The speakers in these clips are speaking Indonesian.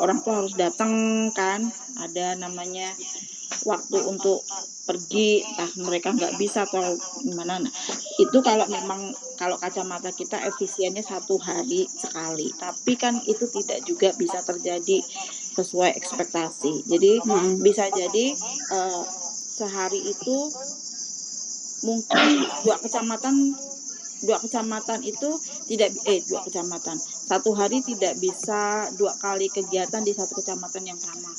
orang tua harus datang kan, ada namanya waktu untuk pergi, entah mereka nggak bisa atau gimana. Nah, itu kalau kacamata kita efisiennya 1 hari sekali, tapi kan itu tidak juga bisa terjadi sesuai ekspektasi. Jadi Mm-mm. bisa jadi, sehari itu mungkin 2 kecamatan 2 kecamatan itu tidak 2 kecamatan, 1 hari tidak bisa 2 kali kegiatan di 1 kecamatan yang sama.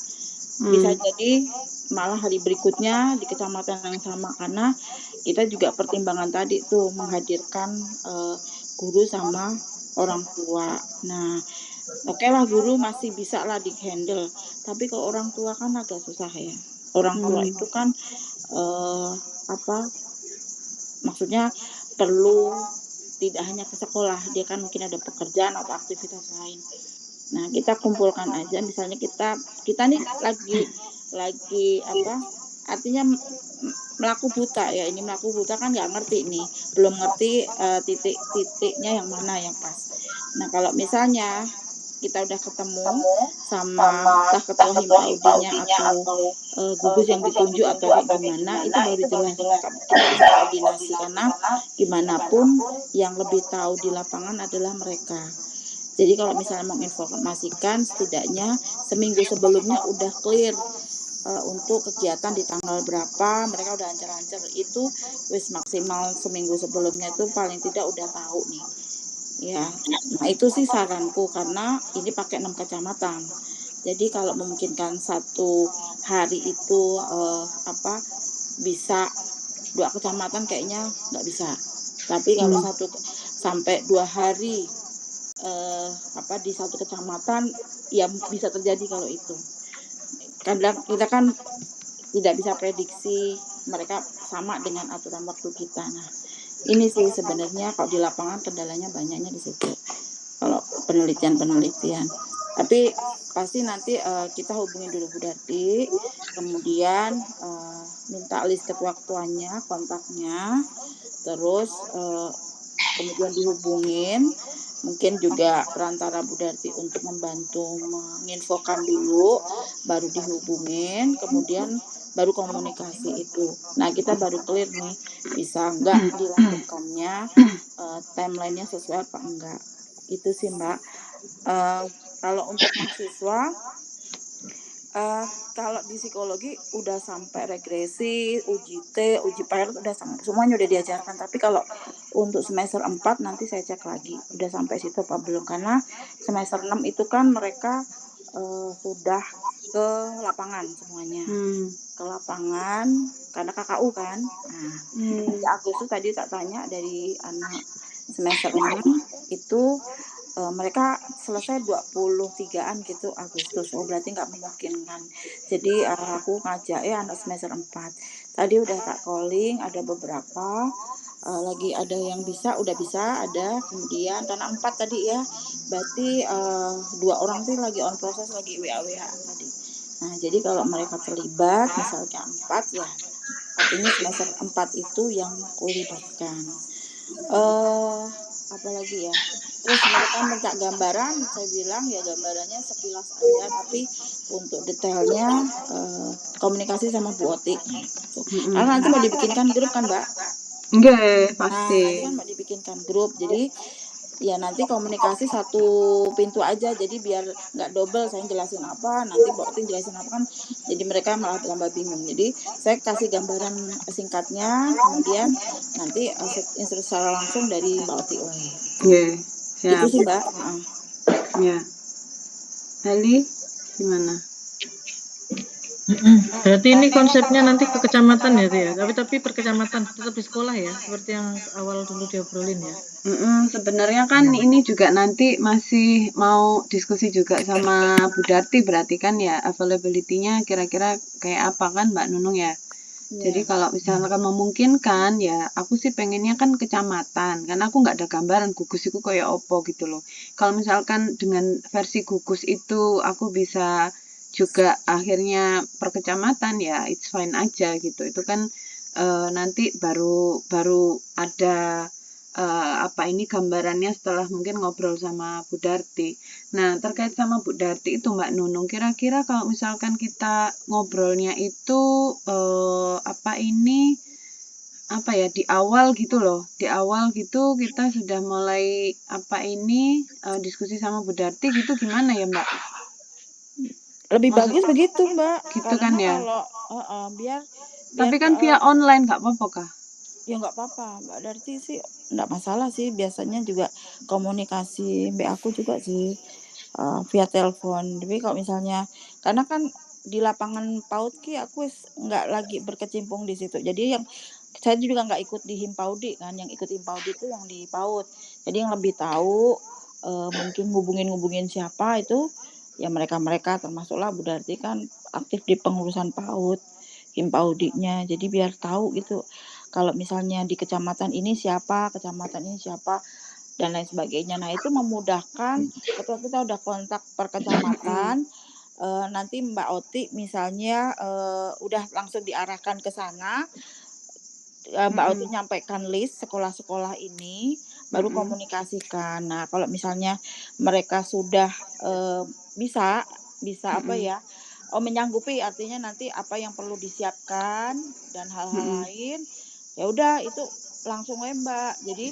Bisa jadi malah hari berikutnya di kecamatan yang sama, karena kita juga pertimbangan tadi tuh menghadirkan, guru sama orang tua. Nah, okelah guru masih bisalah di-handle, tapi kalau orang tua kan agak susah ya. Orang tua Mm. itu kan, eee, apa, maksudnya perlu tidak hanya ke sekolah, dia kan mungkin ada pekerjaan atau aktivitas lain. Nah, kita kumpulkan aja misalnya kita nih lagi artinya melaku buta ya, ini melaku buta kan nggak ngerti nih, belum ngerti, titik-titiknya yang mana yang pas. Nah, kalau misalnya kita udah ketemu sama entah ketua Himpa-ud-nya atau, gugus yang ditunjuk atau kayak gimana, itu baru jelas. Nah, kita bisa koordinasi karena gimana pun yang lebih tahu di lapangan adalah mereka. Jadi kalau misalnya menginformasikan setidaknya seminggu sebelumnya udah clear, untuk kegiatan di tanggal berapa, mereka udah ancar-ancar, itu wis maksimal seminggu sebelumnya itu paling tidak udah tahu nih, ya. Nah itu sih saranku karena ini pakai 6 kecamatan. Jadi kalau memungkinkan 1 hari itu, bisa 2 kecamatan kayaknya nggak bisa. Tapi kalau Mm. 1 sampai 2 hari di 1 kecamatan, ya bisa terjadi kalau itu. Kadang kita kan tidak bisa prediksi mereka sama dengan aturan waktu kita. Nah, ini sih sebenarnya kalau di lapangan kendalanya banyaknya di situ. Kalau penelitian-penelitian. Tapi pasti nanti kita hubungin dulu Bu Darti, kemudian minta list ketua-ketuanya, kontaknya, terus kemudian dihubungin, mungkin juga perantara Bu Darti untuk membantu menginfokan dulu, baru dihubungin, kemudian baru komunikasi itu. Nah, kita baru clear nih, bisa nggak dilakukannya, timeline-nya sesuai apa enggak. Itu sih, Mbak. Kalau untuk mahasiswa, kalau di psikologi udah sampai regresi, uji T, uji pilot udah semuanya udah diajarkan. Tapi kalau untuk semester 4 nanti saya cek lagi, udah sampai situ apa belum. Karena semester 6 itu kan mereka, sudah ke lapangan semuanya. Mm. Ke lapangan karena KKU kan. Nah, nanti Agustus tadi tak tanya dari anak semester 6 itu, mereka selesai 23-an gitu Agustus. Oh, berarti nggak memungkinkan. Jadi, aku ngajak ya anak semester 4. Tadi udah tak calling, ada beberapa, lagi ada yang udah bisa, ada. Kemudian karena 4 tadi ya, berarti, 2 orang sih lagi on proses, lagi WA-WA-an tadi. Nah, jadi kalau mereka terlibat, misalnya 4 ya, artinya semester 4 itu yang kulibatkan. Apalagi ya, terus mereka minta gambaran, saya bilang ya gambarannya sekilas aja, tapi untuk detailnya, komunikasi sama Bu Oti, gitu. Mm-mm. Karena nanti mau dibikinkan grup kan, Mbak? Nggih, Nah, pasti. nanti kan mau dibikinkan grup, jadi ya nanti komunikasi satu pintu aja, jadi biar nggak double saya jelasin apa, nanti Mbak Oti jelasin apa kan, jadi mereka malah tambah bingung. Jadi saya kasih gambaran singkatnya, kemudian nanti instruksi secara langsung dari Mbak Oti wae gitu. Nggih, Itu siap. sih Mbak, heeh. Ya. Ali, gimana? Berarti ini konsepnya nanti ke kecamatan ya, Tia? Tapi per kecamatan, tetap di sekolah ya, seperti yang awal dulu diobrolin ya. Sebenarnya kan ini juga nanti masih mau diskusi juga sama Bu Darti, berarti kan ya availability-nya kira-kira kayak apa kan Mbak Nunung ya. Jadi Iya. kalau misalkan memungkinkan ya aku sih pengennya kan kecamatan, karena aku nggak ada gambaran gugus itu kayak opo gitu loh. Kalau misalkan dengan versi gugus itu aku bisa juga akhirnya per kecamatan ya it's fine aja gitu. Itu kan nanti baru ada gambarannya setelah mungkin ngobrol sama Bu Darti. Nah, terkait sama Bu Darti itu Mbak Nunung, kira-kira kalau misalkan kita ngobrolnya itu di awal gitu loh. Di awal gitu kita sudah mulai diskusi sama Bu Darti gitu gimana ya, Mbak? Lebih Maksud bagus begitu, Mbak. gitu Karena kan ya. kalau biar Tapi kan via online nggak apa-apa kah? Ya nggak apa-apa, Mbak Darti sih nggak masalah sih. Biasanya juga komunikasi Mbak aku juga sih via telepon. Tapi kalau misalnya karena kan di lapangan PAUD ki aku nggak lagi berkecimpung di situ. Jadi yang saya juga nggak ikut di Himpaudi kan, yang ikut Himpaudi itu yang di PAUD. Jadi yang lebih tahu mungkin ngubungin siapa itu ya mereka termasuklah Bu Darti kan aktif di pengurusan PAUD, Himpaudinya. Jadi biar tahu gitu. Kalau misalnya di kecamatan ini siapa, dan lain sebagainya. Nah, itu memudahkan ketika kita udah kontak per kecamatan, nanti Mbak Oti misalnya udah langsung diarahkan ke sana, Mbak Oti nyampaikan list sekolah-sekolah ini, baru komunikasikan. Nah, kalau misalnya mereka sudah bisa apa ya? Menyanggupi artinya nanti apa yang perlu disiapkan dan hal-hal lain, ya udah itu langsung aja Mbak. Jadi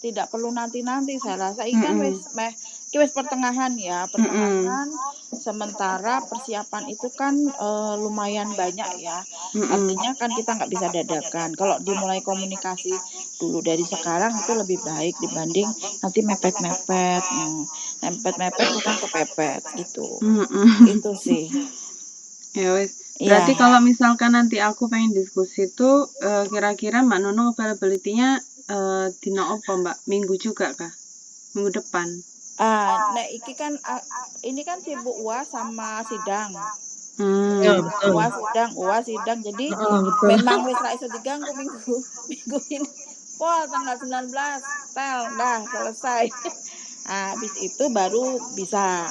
tidak perlu nanti-nanti. Saya rasa ini kan wis pertengahan ya, sementara persiapan itu kan lumayan banyak ya. Artinya kan kita nggak bisa dadakan. Kalau dimulai komunikasi dulu dari sekarang itu lebih baik dibanding nanti mepet-mepet. Mepet-mepet kadang kepepet gitu. Itu sih. Ya wes. Iya. Berarti kalau misalkan nanti aku pengen diskusi tuh kira-kira Mbak Nunung availability-nya dina opo Mbak? Minggu juga kah? Minggu depan? Nah iki kan ini kan sibuk UAS sama sidang. Ya, betul. UAS sidang. Jadi betul. memang wis ra iso diganggu minggu ini. Pol tanggal 19 dah selesai. Habis itu baru bisa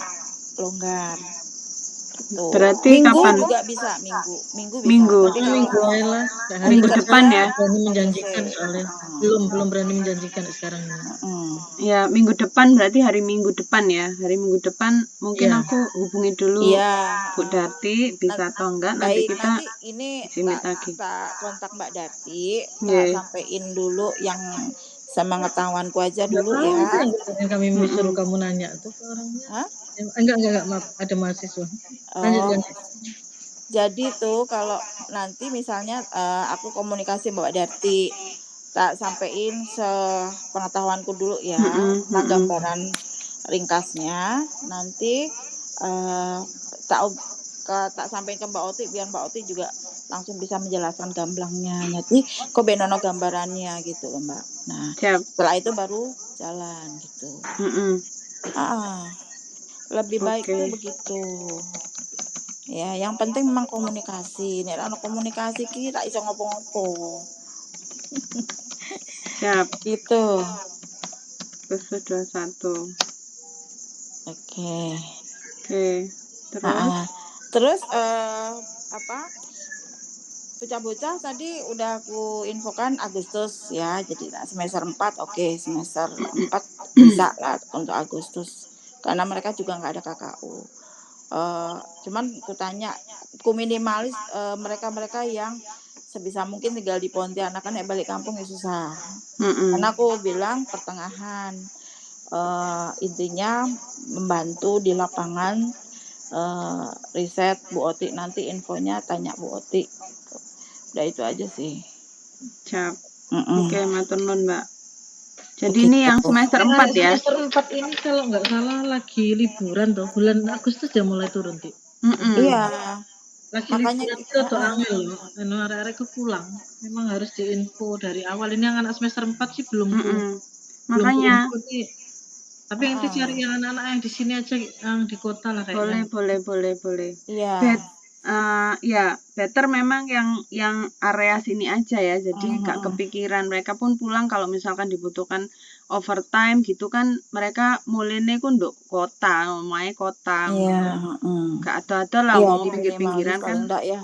longgar. Gitu. Berarti Minggu kapan? juga bisa, minggu bisa. Minggu. Tapi kalau Minggu aja lah. Hari Minggu kerja depan ya? berani menjanjikan soalnya. Belum berani menjanjikan sekarang ini. Ya, minggu depan berarti hari Minggu depan ya. Hari Minggu depan mungkin Iya. aku hubungi dulu Bu Darti bisa atau enggak nanti kita nanti ini simit lagi. tak kontak Mbak Darti, tak sampein dulu yang sepengetahuanku aja dulu ya. Yang kami suruh kamu nanya tuh ke orangnya. Hah? Enggak, maaf, ada mahasiswa. Lanjut. Jadi tuh kalau nanti misalnya aku komunikasi Mbak Darti, tak sampein sepengetahuanku dulu ya tentang gambaran ringkasnya. Nanti tak sampein ke Mbak Oti biar Mbak Oti juga langsung bisa menjelaskan gamblangnya. Jadi kok benono gambarannya gitu loh Mbak. Nah, setelah itu baru jalan gitu. Lebih baik tuh begitu. Ya, yang penting memang komunikasi. Nek ana komunikasi ki tak iso ngopo-ngopo. Siap. Gitu. Terus 21. Oke. Terus bocah-bocah tadi udah aku infokan Agustus ya. Jadi semester 4 oke, semester 4 bisa lah untuk Agustus. Karena mereka juga nggak ada KKU. Cuman ku minimalis mereka yang sebisa mungkin tinggal di Pontianak kan balik kampung ya susah. Karena aku bilang pertengahan intinya membantu di lapangan riset Bu Oti, nanti infonya tanya Bu Oti. Udah itu aja sih. Siap. Oke, matur nuwun Mbak. Jadi Begitu. ini yang semester 4 ya? Semester 4 ini kalau nggak salah lagi liburan tuh, bulan Agustus udah mulai turun, Dik. Iya. Lagi makanya liburan itu tuh angel loh. Arek-arek pulang. Memang harus diinfo dari awal. Ini yang anak semester 4 sih belum Makanya. Tapi nanti cari yang anak-anak yang di sini aja, yang di kota lah kayaknya. Boleh. Iya. Ya, better memang yang area sini aja ya. Jadi nggak kepikiran. Mereka pun pulang kalau misalkan dibutuhkan overtime gitu kan. Mereka mulainya ku nduk kota, ngomongnya kota. Iya. Nggak ada lah mau pinggir-pinggiran kan. Kalau enggak ya.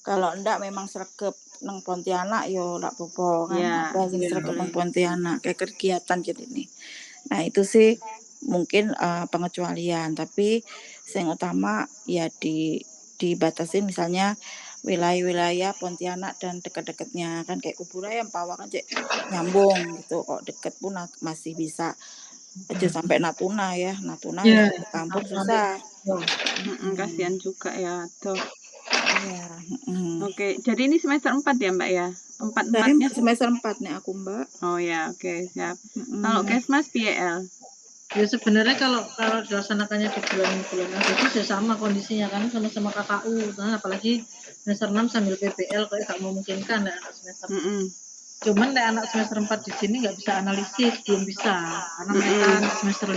Kalau enggak memang sregep nang Pontianak yo ndak apa-apa kan, Ya, ada sing sregep nang boleh. Pontianak kayak kegiatan jadi nih. Nah itu sih mungkin, pengecualian, tapi sing utama ya dibatasi misalnya wilayah-wilayah Pontianak dan dekat-dekatnya, kan kayak Kuburaya, Empawah kan cek nyambung gitu, kok deket pun masih bisa, aja sampai Natuna ya, Natuna Iya, wis ke kampung sampai susah. Kasihan Mhm, juga ya, tuh. iya, mhm. Oke, jadi ini semester 4 ya, Mbak, ya? Saya Empat-empatnya semester 4 nih aku, Mbak. oh ya, oke, siap. Kalau Mhm, Kesmas PL? Ya sebenarnya kalau dilaksanakannya di bulan-bulan Agustus ya sama kondisinya kan sama-sama KKU, nah apalagi semester 6 sambil PPL kayak gak memungkinkan ya anak semester 6. Cuman anak semester 4 di sini nggak bisa analisis, belum bisa karena mereka anak semester 5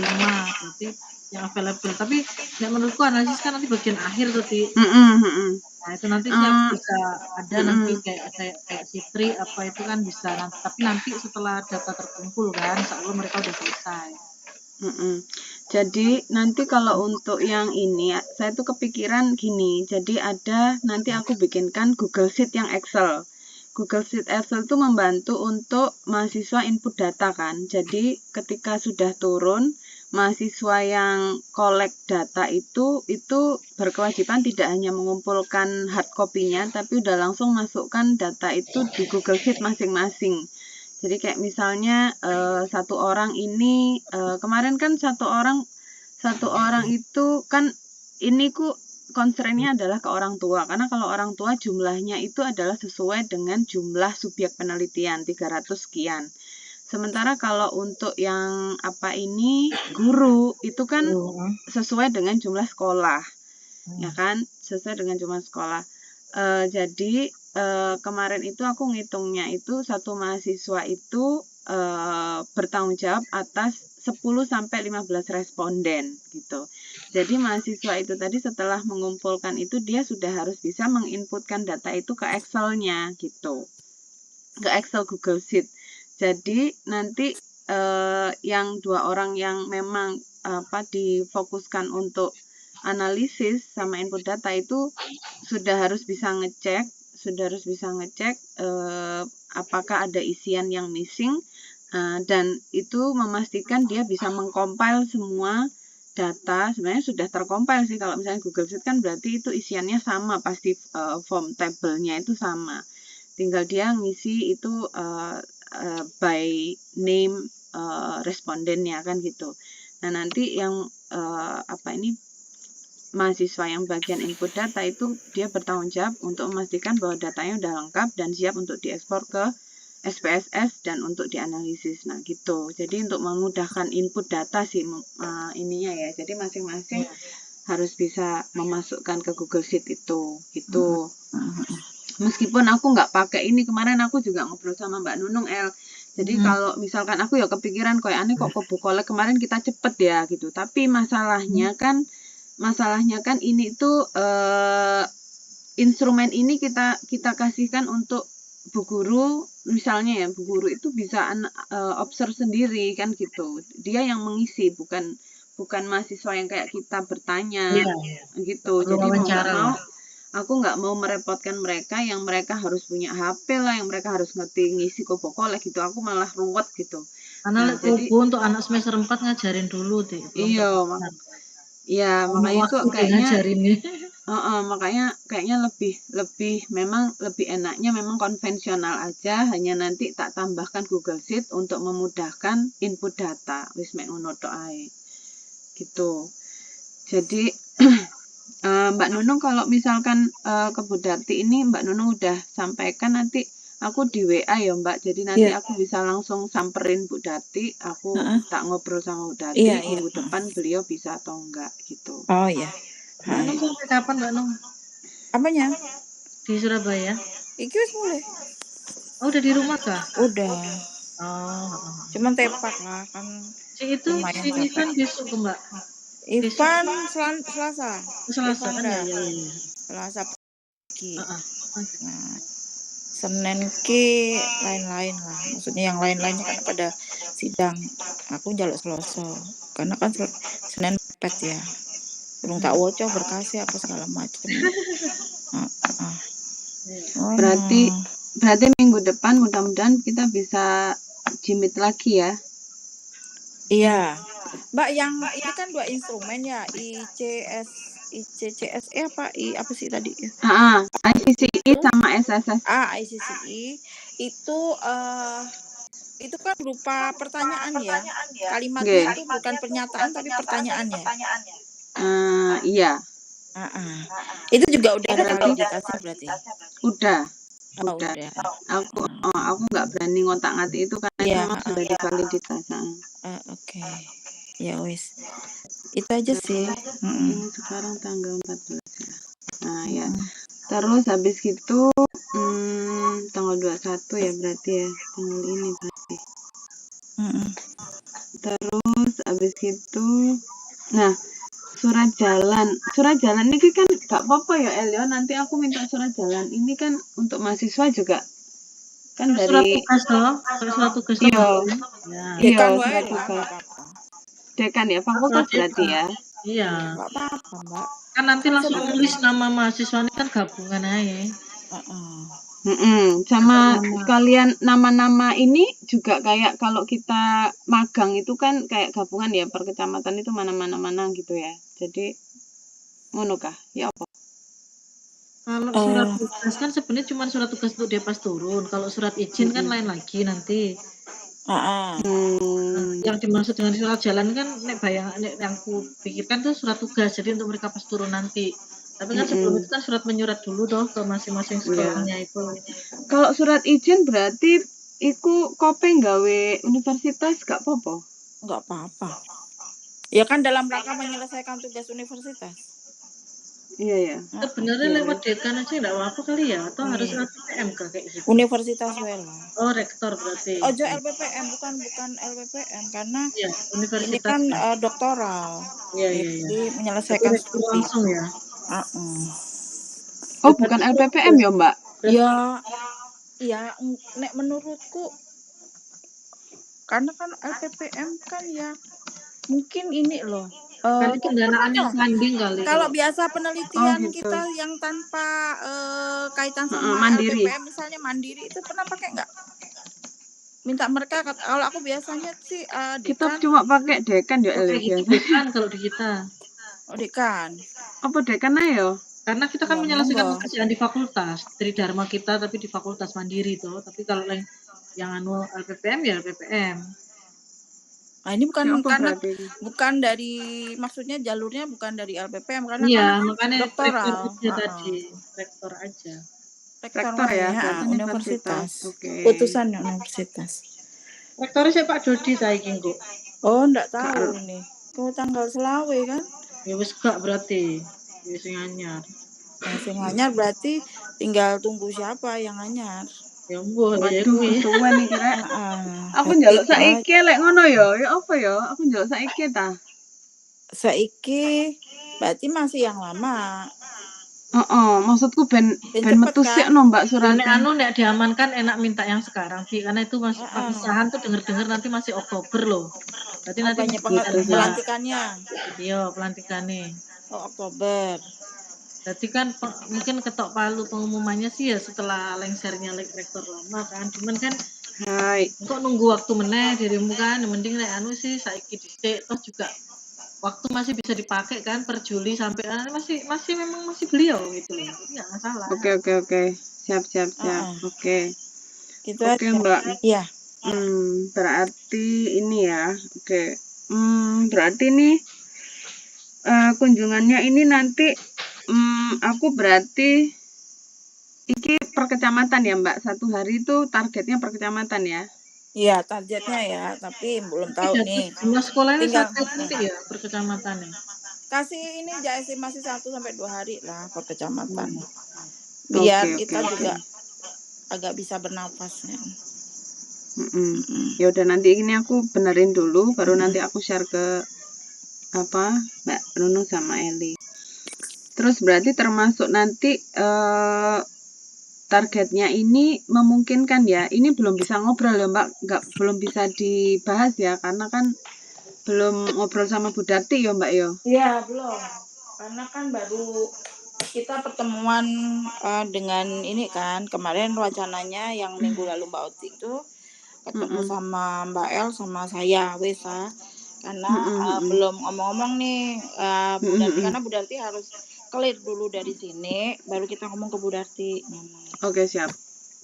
berarti yang available. Tapi ya menurutku analisis kan nanti bagian akhir tuh Nah itu nanti siap bisa ada nanti kayak Sitri apa itu kan bisa nanti, tapi nanti setelah data terkumpul kan, insya Allah mereka udah selesai. Jadi nanti kalau untuk yang ini saya tuh kepikiran gini, jadi nanti aku bikinkan Google Sheet yang Excel. Google Sheet Excel itu membantu untuk mahasiswa input data kan. Jadi ketika sudah turun, mahasiswa yang collect data itu berkewajiban tidak hanya mengumpulkan hard copy-nya, tapi udah langsung masukkan data itu di Google Sheet masing-masing. Jadi kayak misalnya satu orang ini kemarin kan satu orang itu kan ini concernnya adalah ke orang tua, karena kalau orang tua jumlahnya itu adalah sesuai dengan jumlah subjek penelitian 300 sekian. Sementara kalau untuk yang guru itu kan sesuai dengan jumlah sekolah, ya kan, sesuai dengan jumlah sekolah. Jadi kemarin itu aku ngitungnya itu satu mahasiswa itu bertanggung jawab atas 10 sampai 15 responden gitu. Jadi mahasiswa itu tadi setelah mengumpulkan itu dia sudah harus bisa menginputkan data itu ke Excel-nya gitu. Ke Excel Google Sheet. Jadi nanti yang 2 orang yang memang difokuskan untuk analisis sama input data itu sudah harus bisa ngecek apakah ada isian yang missing dan itu memastikan dia bisa mengcompile semua data. Sebenarnya sudah tercompile sih, kalau misalnya Google Sheet kan berarti itu isiannya sama, pasti form table-nya itu sama. Tinggal dia ngisi itu by name respondennya kan gitu. Nah nanti yang mahasiswa yang bagian input data itu dia bertanggung jawab untuk memastikan bahwa datanya udah lengkap dan siap untuk diekspor ke SPSS dan untuk dianalisis. Nah gitu. Jadi untuk memudahkan input data sih ininya ya. Jadi masing-masing harus bisa memasukkan ke Google Sheet itu gitu. Meskipun aku nggak pakai ini, kemarin aku juga ngobrol sama Mbak Nunung jadi kalau misalkan aku ya kepikiran kayak aneh kok Kolek kemarin kita cepet ya gitu, tapi masalahnya kan ini tuh instrumen ini kita kasihkan untuk Bu Guru, misalnya ya Bu Guru itu bisa observe sendiri kan gitu, dia yang mengisi bukan mahasiswa yang kayak kita bertanya gitu. Jadi mau nggak mau aku nggak mau merepotkan mereka yang mereka harus punya HP lah, yang mereka harus ngerti ngisi Kolek gitu, aku malah ruwet gitu. Karena Jadi untuk anak semester 4 ngajarin dulu deh. Iya, makanya itu kayaknya lebih enaknya memang konvensional aja, hanya nanti tak tambahkan Google Sheet untuk memudahkan input data. Wis mek ngono tok ae. Gitu. Jadi Mbak Nunung kalau misalkan ke Bu Darti ini Mbak Nunung udah sampaikan, nanti aku di WA ya Mbak, jadi nanti aku bisa langsung samperin Bu Darti, aku tak ngobrol sama Bu Darti, minggu depan beliau bisa atau enggak gitu. Oh iya. Mbak Nung sampai kapan Mbak Nung? Apanya? Di Surabaya? Iki wis mulai. Oh udah di rumah kah? Udah. Cuman tepak lah kan. Si Ivan besok ke Mbak? Ivan Selasa. Selasa kan ya. Selasa pagi. Nah, Senin ke lain-lain lah. Maksudnya yang lain-lainnya kan pada sidang. Aku njaluk Selasa. Karena kan Senin pet ya. Belum tak woco berkasih apa segala macam. berarti minggu depan mudah-mudahan kita bisa jimit lagi ya. Iya. Mbak, yang ini kan 2 instrumen ya, ICCSE apa sih tadi ya? ICCI Itu sama SSS. ICCI itu kan berupa pertanyaan ya. Kalimatnya itu bukan pernyataan tapi pertanyaan ya. Iya. Itu juga udah ada validitasi berarti. Udah. Udah. Aku nggak berani ngotak-ngatik itu karena itu memang sudah divaliditas. Oke. Ya wis. Itu aja sih. Ini sekarang tanggal 14 ya. Nah ya. Terus habis gitu tanggal 21 ya berarti ya. Tanggal ini berarti. Terus habis itu nah surat jalan ini kan gak apa-apa ya Elio, nanti aku minta surat jalan ini kan untuk mahasiswa juga kan dari surat tugas toh, surat tugas toh. Iya, surat tugas. Dekan ya, fakultas berarti ya. Iya. Enggak apa-apa, Mbak. Kan nanti langsung tulis nama mahasiswa ini kan gabungan aja. Sama sekalian nama-nama ini juga kayak kalau kita magang itu kan kayak gabungan ya, per kecamatan itu mana-mana gitu ya. Jadi ngono kah? Ya apa? Kalau surat tugas kan sebenarnya cuma surat tugas untuk dia pas turun. Kalau surat izin kan lain lagi nanti. Yang dimaksud dengan surat jalan kan yang aku pikirkan tuh surat tugas. Jadi untuk mereka pas turun nanti. Tapi kan sebelum itu kan surat menyurat dulu toh ke masing-masing sekolahnya itu. Kalau surat izin berarti iku kopeng gawe universitas gak apa-apa? Enggak apa-apa. Ya kan dalam rangka menyelesaikan tugas universitas. Iya ya. Sebenarnya lewat dekan aja enggak apa-apa kali ya, atau harus lewat PPM kayak gitu. Universitas Wela. Oh, rektor berarti. Ojo LPPM, bukan LPPM karena ini kan doktoral. Iya. Jadi menyelesaikan studi langsung ya. Oh, bukan LPPM ya, Mbak? Ya, nek menurutku karena kan LPPM kan ya mungkin ini loh. Kan pendanaan yang funding kali. Kalau biasa penelitian kita yang tanpa kaitan sama mandiri. LPPM misalnya mandiri itu pernah pakai enggak? Minta mereka, kalau aku biasanya sih kita cuma pakai dekan ya biasa. Dekan kalau di kita. Oh, dekan. Apa dekan ayo? Karena kita kan menyelesaikan pekerjaan di fakultas, Tridharma kita tapi di fakultas mandiri tuh. Tapi kalau yang LPPM ya LPPM. Nah, ini bukan dari maksudnya jalurnya bukan dari LPPM karena makanya doktoral. Rektor aja. Rektor ya, universitas. Putusan universitas. Rektornya siapa Pak Dodi saiki kok. Oh, enggak tahu nih. Kau tanggal selawe kan? Ya wis gak berarti. Ya sing anyar. Sing anyar berarti tinggal tunggu siapa yang anyar. Ya mbuh ya kuwi. Kesuwen iki rek. Aku njaluk saiki lek ngono ya. Ya apa ya? Aku njaluk saiki ta. Saiki berarti masih yang lama. Maksudku ben metu sik no Mbak suratnya. Nek diamankan enak minta yang sekarang sih karena itu masih perpisahan tuh denger-denger nanti masih Oktober loh. Berarti nanti pelantikannya. Iya, pelantikannya. Oh, Oktober. Berarti kan mungkin ketok palu pengumumannya sih ya setelah lengsernya rektor lama kan. Cuman kan kok nunggu waktu meneh dirimu kan mending nek sih saiki dhisik toh juga waktu masih bisa dipakai kan per Juli sampai masih memang masih beliau gitu loh. Enggak masalah. Oke. Siap. Oke. Gitu Oke, Mbak. Iya. Berarti ini ya. Oke. Berarti nih kunjungannya ini nanti aku berarti iki per kecamatan ya Mbak. 1 hari itu targetnya per kecamatan ya. Iya, targetnya ya, tapi belum tahu nih. Jumlah sekolahnya nanti ya per kecamatan ya. Kasih ini estimasi 1 sampai 2 hari lah per kecamatan. Biar kita juga agak bisa bernafas ya. Ya udah nanti ini aku benerin dulu baru nanti aku share ke Mbak Nunung sama Eli. Terus berarti termasuk nanti targetnya ini memungkinkan ya. Ini belum bisa ngobrol ya Mbak, belum bisa dibahas ya karena kan belum ngobrol sama Bu Darti ya Mbak yo. Iya, belum. Karena kan baru kita pertemuan dengan ini kan, kemarin wacananya yang minggu lalu Mbak Oti itu ketemu sama Mbak El sama saya Wesa, karena belum ngomong-ngomong nih Bu Darti, karena Bu Darti harus clear dulu dari sini, baru kita ngomong ke Bu Darti. Oke, siap.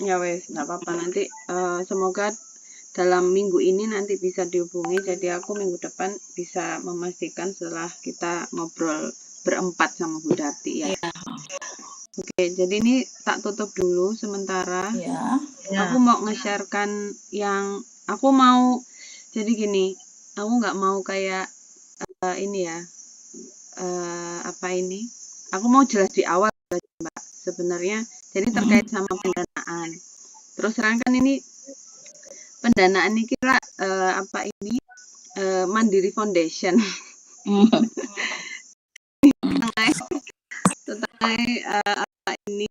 Ya wes, nggak apa-apa, nanti semoga dalam minggu ini nanti bisa dihubungi, jadi aku minggu depan bisa memastikan setelah kita ngobrol berempat sama Bu Darti ya. Oke, jadi ini tak tutup dulu sementara. Ya. Aku mau nge-sharekan yang aku mau, jadi gini, aku nggak mau kayak ini ya, apa ini, aku mau jelas di awal Mbak, sebenarnya, jadi terkait sama pendanaan. Terus terang kan ini pendanaan ini kira apa ini Mandiri Foundation. Tentang apa ini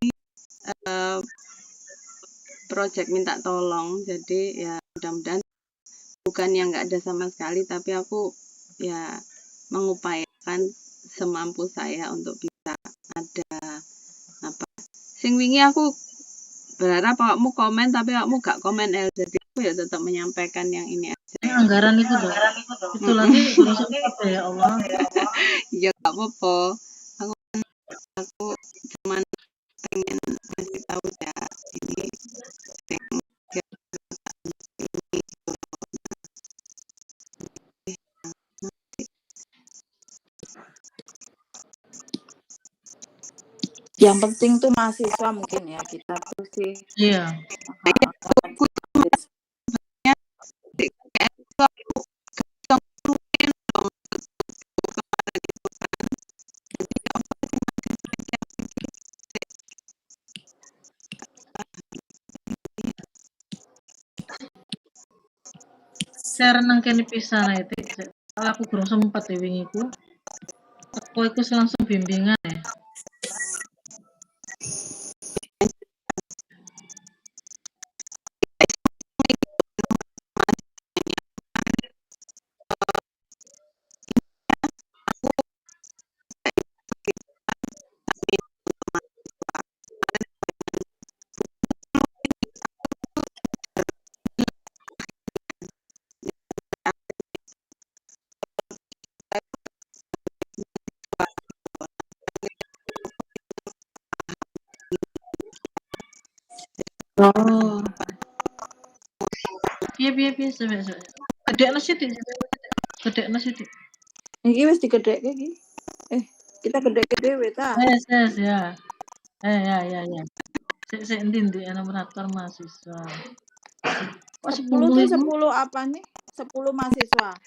project minta tolong, jadi ya mudah-mudahan bukan yang nggak ada sama sekali, tapi aku ya mengupayakan semampu saya untuk bisa ada apa. Sing wingi aku berharap kamu komen, tapi kamu gak komen jadi aku ya tetap menyampaikan yang ini aja. Anggaran itu dong. Itu lagi belum sempat ya Allah. Ya gak apa-apa. Aku cuman pengen ngasih tahu ya ini yang penting tuh mahasiswa mungkin ya kita tuh sih. Iya. Share nang kene pisan ae Tik. Aku kurang sempat ya wingi ku. Aku iku langsung bimbingan ya. Oh. Piye sampe. Gedekno sithik. Gedekno sithik. Iki wis digedhekke iki. Kita gedhekke dhewe ta. Yes ya. Ya. Sik endi nomor mahasiswa. Oh, 10 tuh 10 apa nih? 10 mahasiswa.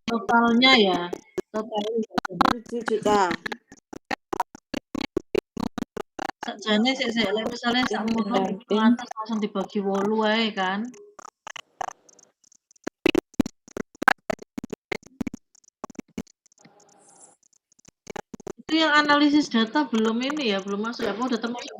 Totalnya ya. Totalnya 7 juta. Sakjane sik lek misale sak ngono langsung dibagi 8 ae kan. Itu yang analisis data belum ini ya, belum masuk ya, aku udah termasuk.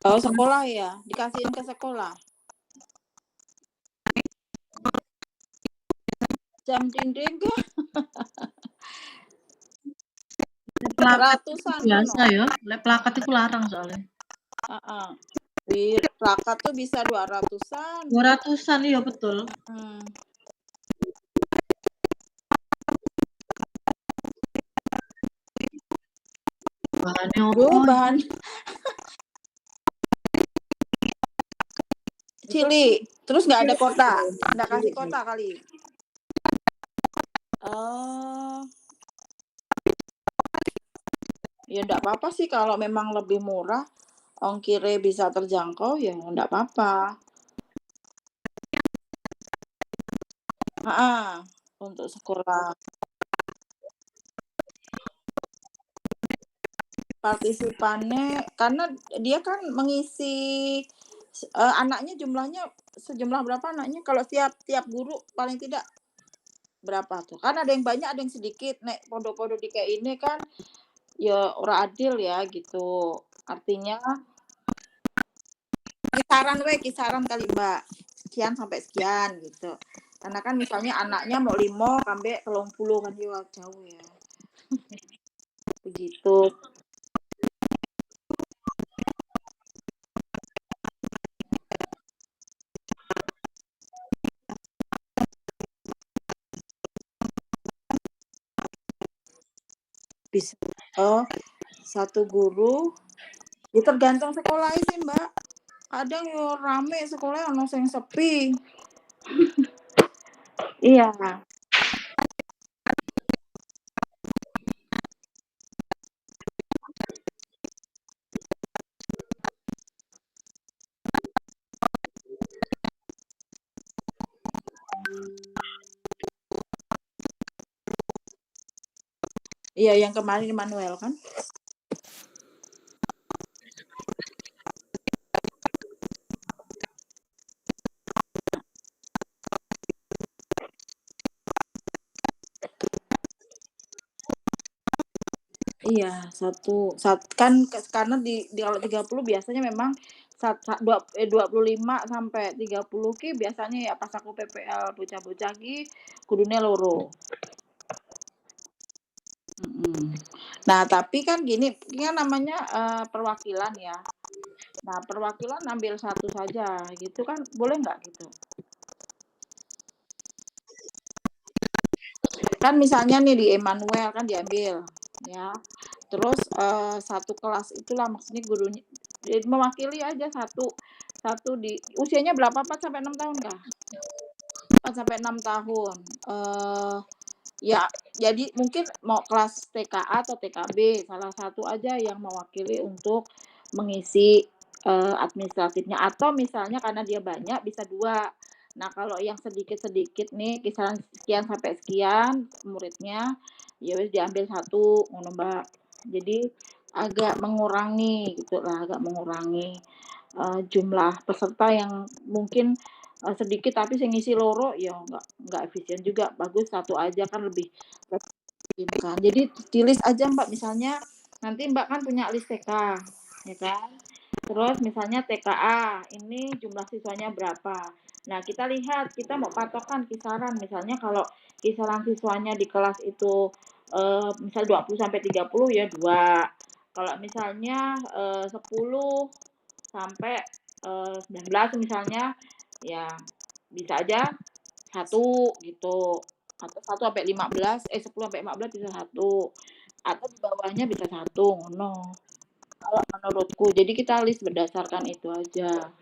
Oh, sekolah ya, dikasihin ke sekolah. Jam dinding ke? Ratusan biasa ya, lek plakat itu larang soalnya. Di plakat tuh bisa 200-an. 200-an iya betul. Bahannya Yo, opo bahan cili, terus nggak ada kota, nggak kasih kota kali. Oh. Ya nggak apa-apa sih kalau memang lebih murah, ongkirnya bisa terjangkau ya nggak apa-apa. Heeh, untuk sekolah. Partisipannya karena dia kan mengisi anaknya jumlahnya sejumlah berapa anaknya? Kalau tiap guru paling tidak berapa tuh? Kan ada yang banyak, ada yang sedikit. Nek pondok-pondok di kayak ini kan ya ora adil ya gitu. Artinya kisaran kali Mbak. Sekian sampai sekian gitu. Karena kan misalnya anaknya mau 5 sampai 30 kan ya jauh ya. Begitu. Bisa. Oh, satu guru ya tergantung sekolahnya sih Mbak. Kadang yo rame sekolah ono sing sepi. Iya. Iya, yang kemarin Immanuel kan? Iya, kan karena di kalau 30 biasanya memang 25 sampai 30 ki biasanya ya pas aku PPL bocah-bocah ki kudune loro. Nah, tapi kan gini, ini kan namanya perwakilan ya. Nah, perwakilan ambil satu saja gitu kan boleh nggak gitu? Kan misalnya nih di Emmanuel kan diambil ya. Terus satu kelas itulah maksudnya gurunya mewakili aja satu di usianya berapa 4 sampai 6 tahun kah? 4 sampai 6 tahun. Ya jadi mungkin mau kelas TKA atau TKB salah satu aja yang mewakili untuk mengisi administratifnya atau misalnya karena dia banyak bisa 2. Nah, kalau yang sedikit-sedikit nih kisaran sekian sampai sekian muridnya, ya wis diambil 1 ngono, Mbak. Jadi agak mengurangi gitulah, agak mengurangi jumlah peserta yang mungkin sedikit tapi sing ngisi loro ya nggak efisien juga. Bagus 1 aja kan lebih kan. Jadi di list aja Mbak, misalnya nanti Mbak kan punya list TK, ya kan? Terus misalnya TKA, ini jumlah siswanya berapa. Nah, kita lihat, kita mau patokan kisaran. Misalnya kalau kisaran siswanya di kelas itu misal 20 sampai 30 ya 2. Kalau misalnya 10 sampai 19 misalnya ya bisa aja 1 gitu. Atau 1 sampai 15, 10 sampai 15 bisa 1. Atau di bawahnya bisa 1, ngono. Kalau menurutku. Jadi kita list berdasarkan itu aja.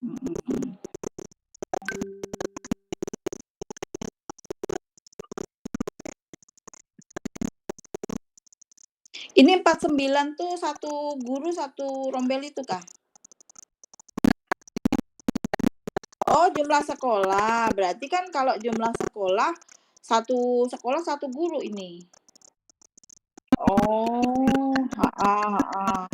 Mhm. Ini 49 tuh 1 guru 1 rombel itu kah? Oh, jumlah sekolah. Berarti kan kalau jumlah sekolah, 1 sekolah 1 guru ini? Oh, heeh heeh.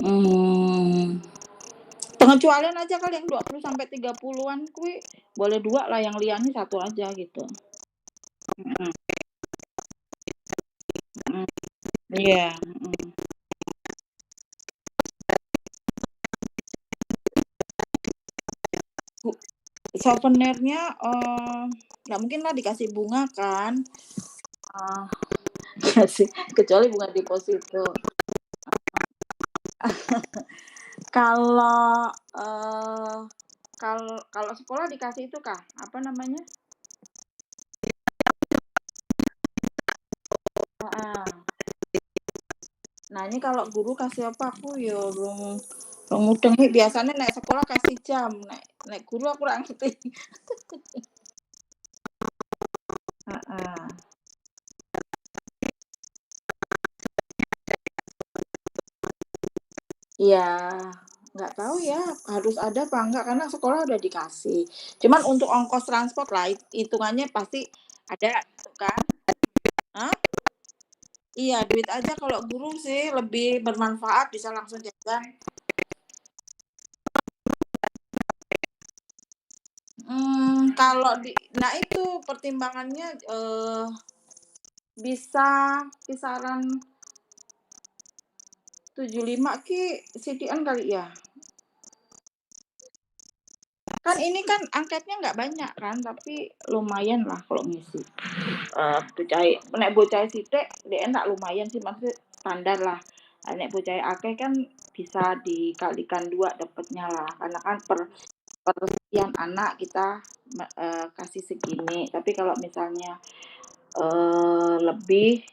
Mhm. Pengecualian aja kali yang 20 sampai 30-an kuwi boleh 2 lah, yang liyane 1 aja gitu. Mhm. Mhm. Iya, mhm. Souvenirnya nggak mungkin lah dikasih bunga kan. Iya sih, kecuali bunga deposito. Kalau, kalau sekolah dikasih itu Kak, apa namanya? Heeh. Nah ini kalau guru kasih apa aku ya rung mudeng nih, biasanya naik sekolah kasih jam, naik guru aku ora ngerti. Heeh. Iya, nggak tahu ya harus ada apa enggak karena sekolah udah dikasih. Cuman untuk ongkos transport lah hitungannya pasti ada gitu kan. Hah? Iya duit aja kalau guru sih lebih bermanfaat bisa langsung jajan. Kalau nah itu pertimbangannya, bisa kisaran 75 CDN kali ya? Kan ini kan angketnya nggak banyak kan, tapi lumayan lah kalau ngisi. Nek bocah sithik dhek entak lumayan sih, maksudnya standar lah. Nek bocah akeh kan bisa dikalikan 2 dapatnya lah, karena kan per sekian anak kita kasih segini. Tapi kalau misalnya, lebih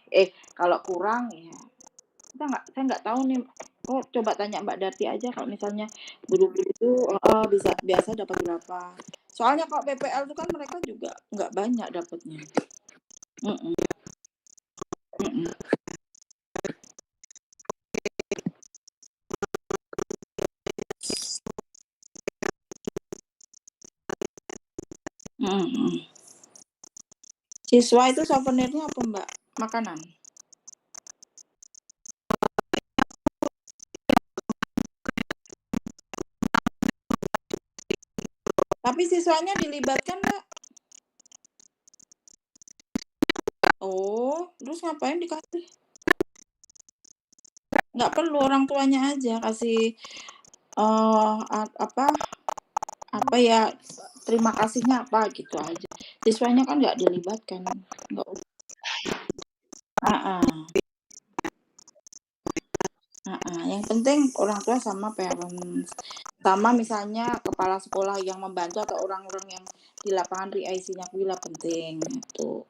kalau kurang ya saya nggak tahu nih. Oh, coba tanya Mbak Darti aja kalau misalnya guru-guru itu bisa biasa dapat berapa. Soalnya kalau PPL itu kan mereka juga nggak banyak dapatnya. Mhm. Mhm. Mhm mhm. Siswa itu souvenirnya apa Mbak? Makanan? Tapi siswanya dilibatkan nggak? Oh, terus ngapain dikasih? Nggak perlu orang tuanya aja kasih, apa ya, terima kasihnya apa gitu aja. Siswanya kan nggak dilibatkan, nggak heeh. Heeh, yang penting orang tua sama parents. Sama misalnya kepala sekolah yang membantu atau orang-orang yang di lapangan RIAIC-nya kuwi lah penting, gitu.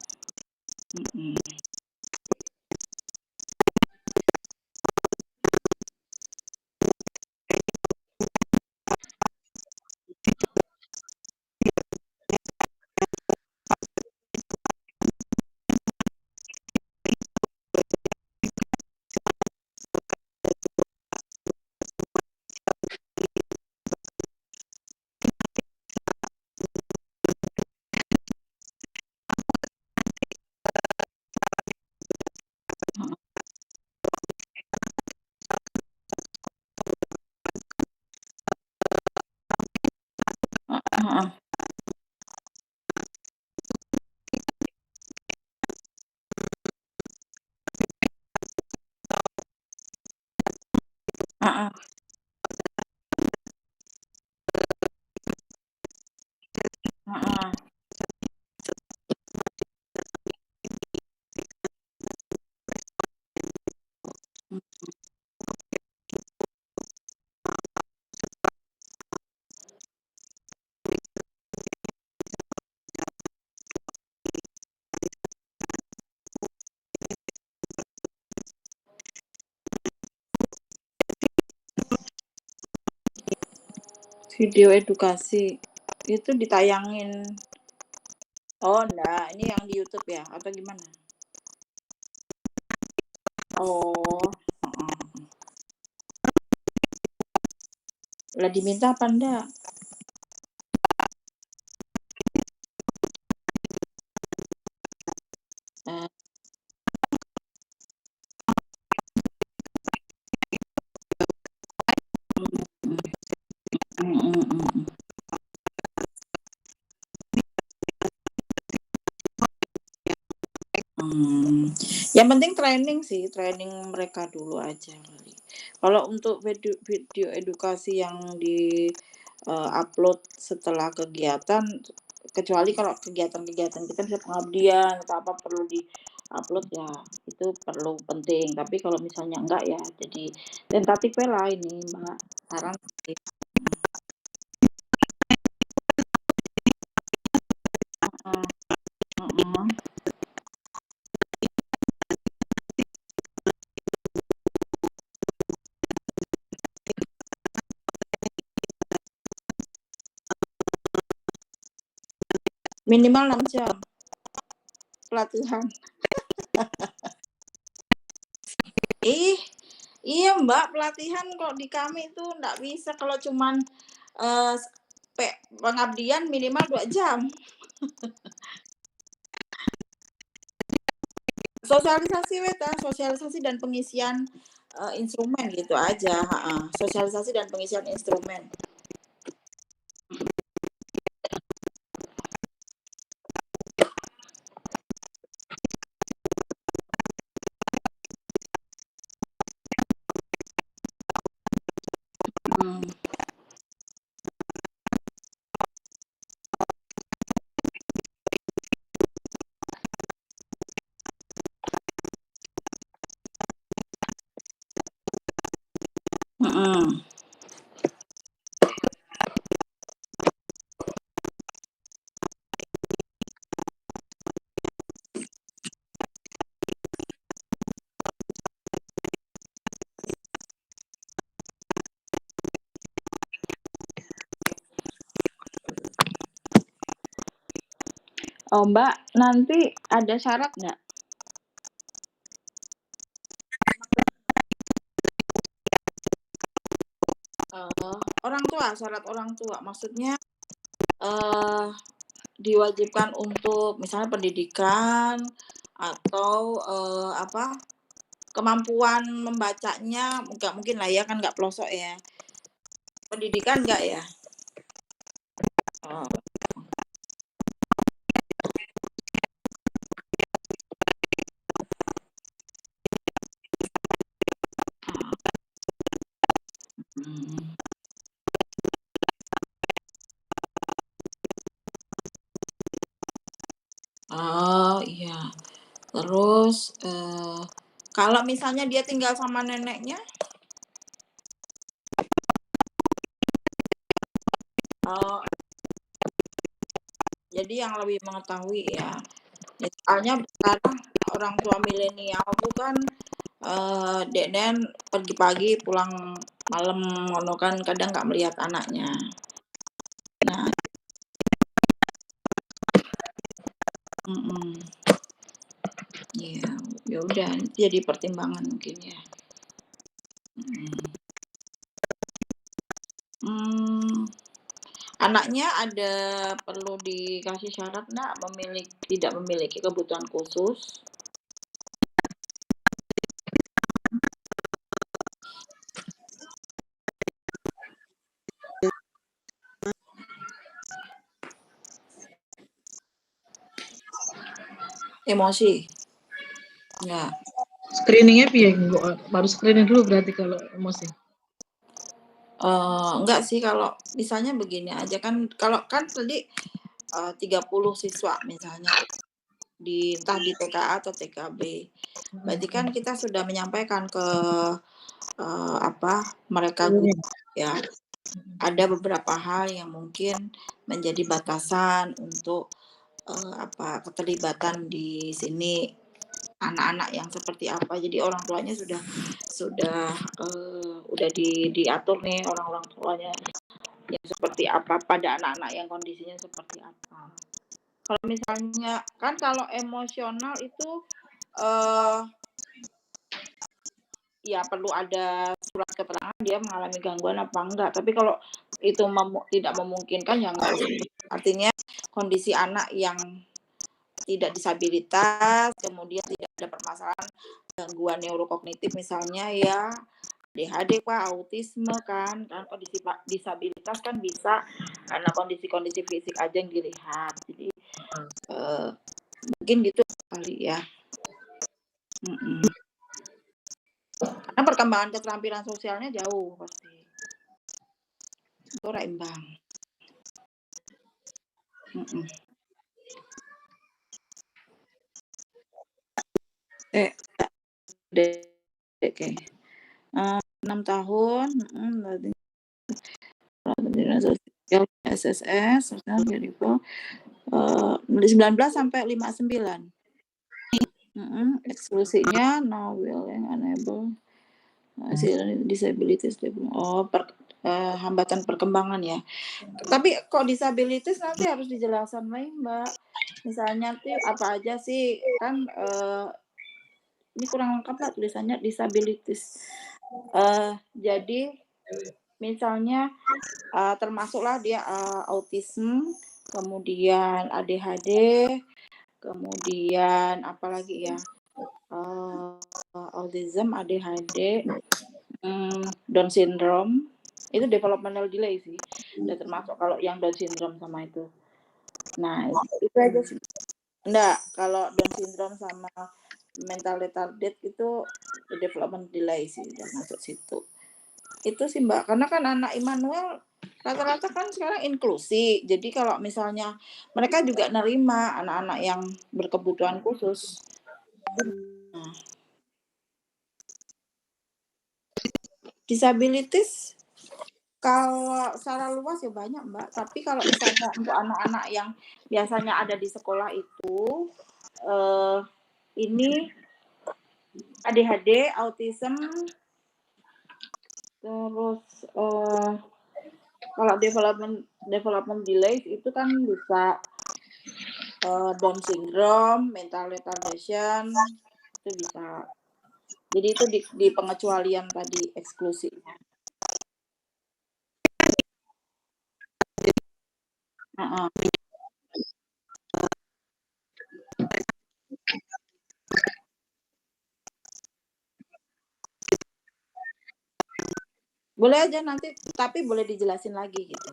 Mhm. Heeh. Heeh heeh. Heeh. Heeh. Video edukasi, itu ditayangin oh enggak, ini yang di YouTube ya atau gimana? Oh, heeh. Lah diminta apa ndak? Eee, mhm mhm mhm mhm. Yang penting training sih, training mereka dulu aja kali. Kalau untuk video edukasi yang upload setelah kegiatan, kecuali kalau kegiatan-kegiatan kita bisa pengabdian atau apa perlu upload ya itu perlu penting, tapi kalau misalnya enggak ya jadi tentatif lah ini Mbak, saran sih. Heeh, heeh. Minimal 6 jam pelatihan. Iya Mbak, pelatihan kok di kami itu nggak bisa kalau cuman eh, pengabdian minimal 2 jam. Sosialisasi weta, sosialisasi dan pengisian instrumen gitu aja, sosialisasi dan pengisian instrumen. Hmm. Mm-mm. Oh Mbak, nanti ada syarat nggak? Orang tua, syarat orang tua, maksudnya diwajibkan untuk misalnya pendidikan atau apa kemampuan membacanya nggak mungkin lah ya kan nggak pelosok ya. Pendidikan nggak ya? Oh. Hmm. Oh iya. Terus kalau misalnya dia tinggal sama neneknya, oh, jadi yang lebih mengetahui ya. Soalnya sekarang orang tua milenial tuh kan deden pergi pagi pulang malam ngono kan kadang nggak melihat anaknya. Nah, ya, ya udah jadi pertimbangan mungkin ya. Anaknya ada perlu dikasih syarat nggak tidak memiliki kebutuhan khusus? Emosi? Ya. Screeningnya piye? Baru screening dulu berarti kalau emosi. Enggak sih kalau misalnya begini aja kan kalau kan tadi 30 siswa misalnya entah di TKA atau TKB. Berarti kan kita sudah menyampaikan ke mereka guru ya. Ada beberapa hal yang mungkin menjadi batasan untuk keterlibatan di sini anak-anak yang seperti apa. Jadi orang tuanya sudah diatur nih orang tuanya yang seperti apa pada anak-anak yang kondisinya seperti apa. Kalau misalnya kan kalau emosional itu ya perlu ada surat keterangan dia mengalami gangguan apa enggak. Tapi kalau itu tidak memungkinkan ya enggak usah. Artinya kondisi anak yang tidak disabilitas, kemudian tidak ada permasalahan gangguan neurokognitif misalnya ya ADHD Pak, autisme kan kondisi disabilitas kan bisa karena kondisi-kondisi fisik aja yang dilihat. Jadi mungkin gitu kali ya. Karena perkembangan keterampilan sosialnya jauh pasti. Itu reimbang. Eh, Oke. 6 tahun, sosial SSS, dari 19 sampai 59. Eksklusinya no willing unable disabilities hambatan perkembangan ya. Tapi kok disabilities nanti harus dijelaskan lagi Mbak. Misalnya apa aja sih kan ini kurang lengkap lah tulisannya disabilities. Jadi misalnya termasuklah dia autism, kemudian ADHD, kemudian apalagi ya autism, ADHD, Down syndrome, itu developmental delay sih. Udah termasuk kalau yang Down syndrome sama itu. Nah itu aja sih. Enggak, kalau Down syndrome sama mental retarded itu development delay sih udah masuk situ. Itu sih Mbak, karena kan anak Immanuel rata-rata kan sekarang inklusi. Jadi kalau misalnya mereka juga nerima anak-anak yang berkebutuhan khusus. Nah, disabilities kalau secara luas ya banyak Mbak, tapi kalau misalnya untuk anak-anak yang biasanya ada di sekolah itu ini ADHD, autism, terus kalau development delay itu kan bisa Down syndrome, mental retardation, itu bisa. Jadi itu di pengecualian tadi eksklusinya. Boleh aja nanti, tapi boleh dijelasin lagi gitu.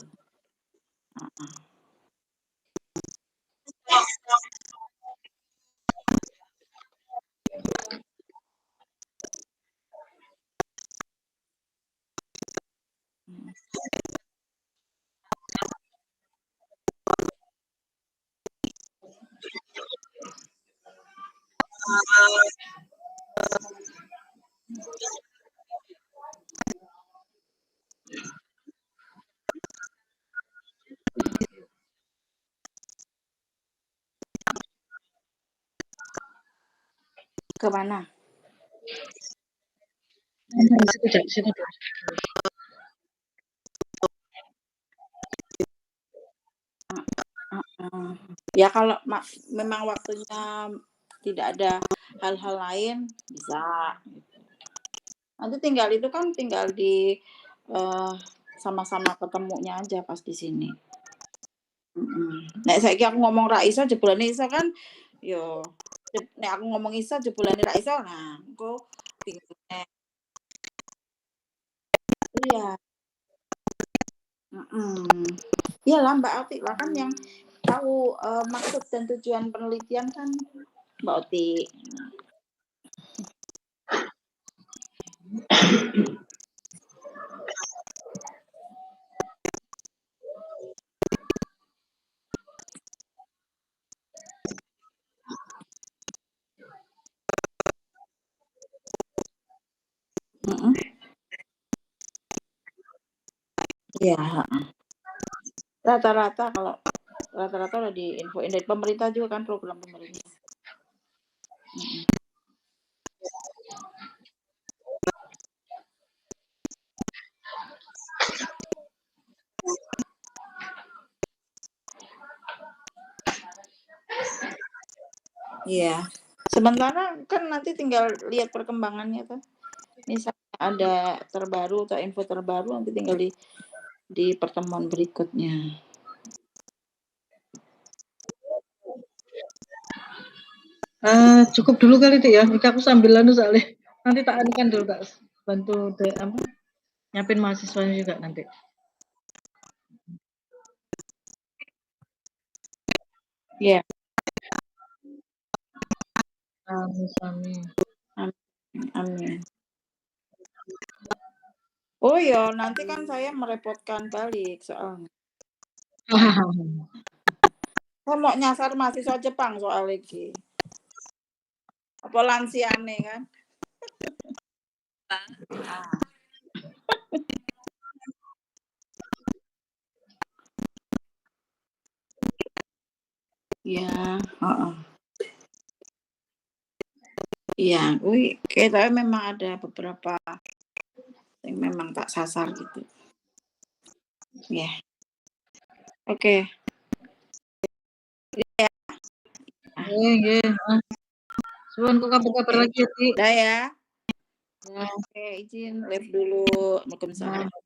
Kemana? Ya kalau memang waktunya tidak ada hal-hal lain bisa. Nanti tinggal di sama-sama ketemunya aja pas di sini. Nek saiki aku ngomong ra iso jebolane iso kan yo nek aku ngomong iso jebolane ra iso nah engko bingung. Iya. Iyalah Mbak Oti lah kan yang tahu maksud dan tujuan penelitian kan Mbak Oti. Iya. Rata-rata udah diinfoin dari pemerintah juga kan program pemerintah. Iya. Sementara kan nanti tinggal lihat perkembangannya tuh. Misalnya ada terbaru atau info terbaru nanti tinggal di pertemuan berikutnya. Cukup dulu kali itu ya. Ini aku sambil soalnya. Nanti tak anukan dulu Kak. Bantu nyiapin mahasiswanya juga nanti. Iya. Amin. Amin. Oh ya, nanti kan saya merepotkan balik soalnya. Saya mau nyasar mahasiswa Jepang soal lagi. Apa lansiane kan. Iya, heeh. Iya, kuwi ketoke memang ada beberapa yang memang tak sasar gitu. Iya. Oke. Iya. Nggih nggih, heeh. Suwun kok kabar-kabar Oke. lagi ya, Dik. Dah ya. Ya. Oke, izin live dulu. Waalaikumsalam. Ya.